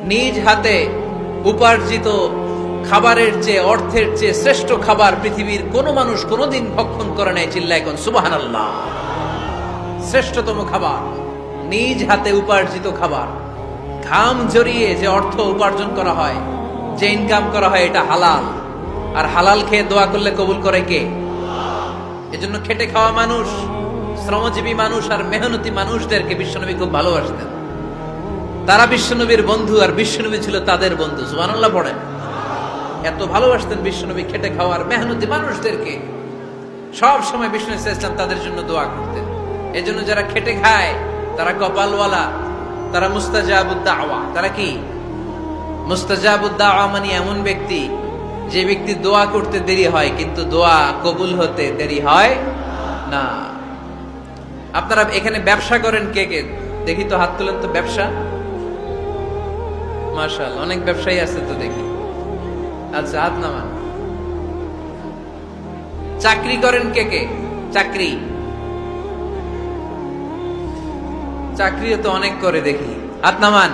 নিজ হাতে উপার্জিত খাবারের চেয়ে, অর্থের চেয়ে শ্রেষ্ঠ খাবার পৃথিবীর কোন মানুষ কোনদিন ভক্ষণ করে নাই। চিল্লায় কোন সুবহানাল্লাহ। শ্রেষ্ঠতম খাবার, নিজ হাতে উপার্জিত খাবার, ঘাম জড়িয়ে যে অর্থ উপার্জন করা হয়, যে ইনকাম করা হয়, এটা হালাল। আর হালাল খেয়ে দোয়া করলে কবুল করে কে? এজন্য খেটে খাওয়া মানুষ, শ্রমজীবী মানুষ আর মেহনতি মানুষদেরকে বিশ্বনবী খুব ভালোবাসতেন। তারা বিশ্বনবীর বন্ধু আর বিশ্বনবী ছিল তাদের বন্ধু। সুবহানাল্লাহ পড়েন। এত ভালোবাসতেন বিশ্বনবী খেটে খাওয়ার মেহনতি মানুষদেরকে। সব সময় বিষ্ণু ইসলাম তাদের জন্য দোয়া করতেন। এজন্য যারা খেটে খায় তারা কপালওয়ালা, তারা মুস্তাজাবুদ দাওয়া। তারা কি? মুস্তাজাবুদ দাওয়া মানে এমন ব্যক্তি যে ব্যক্তি দোয়া করতে দেরি হয় কিন্তু দোয়া কবুল হতে দেরি হয় না। আপনারা এখানে ব্যবসা করেন কে কে? দেখি তো, হাত তুলেন তো। ব্যবসা, মাশাআল্লাহ, অনেক ব্যবসায়ী আছে তো দেখি। আচ্ছা, হাত নামান। চাকরি করেন কে কে? চাকরি, চাকরিও তো অনেক করে দেখি, হাত নামান।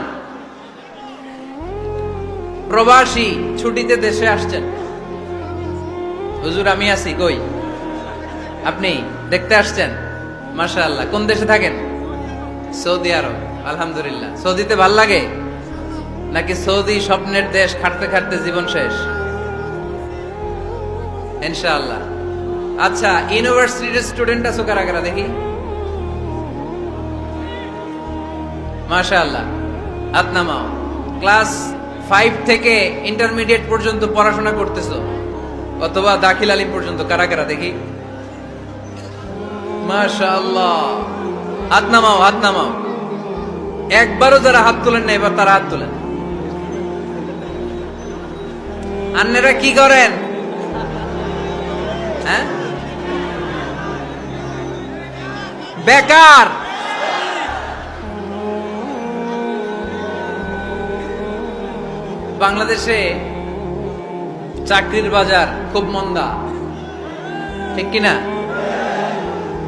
প্রবাসী, ছুটিতে দেশে আসছেন। হুজুর আমি আছি, কই? আপনি দেখতে আসছেন? মাশাআল্লাহ। কোন দেশে থাকেন? সৌদি আরব। আলহামদুলিল্লাহ। সৌদিতে ভাল লাগে নাকি সৌদি স্বপ্নের দেশ, খাটতে খাটতে জীবন শেষ? ইনশাআল্লাহ। আচ্ছা, ইউনিভার্সিটির স্টুডেন্ট আছো কারা কারা দেখি? মাশাআল্লাহ, হাত নামাও। ক্লাস 5 থেকে ইন্টারমিডিয়েট পর্যন্ত পড়াশোনা করতেছো অথবা দাখিল আলিম পর্যন্ত, কারা কারা দেখি? মাশাআল্লাহ, হাত নামাও, হাত নামাও। একবারও যারা হাত তোলেন না এবার তারা হাত তোলেন। আন্নেরা কি করেন? হ্যাঁ, বেকার। বাংলাদেশে চাকরির বাজার খুব মন্দা, ঠিক কিনা?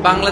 বাংলাদেশ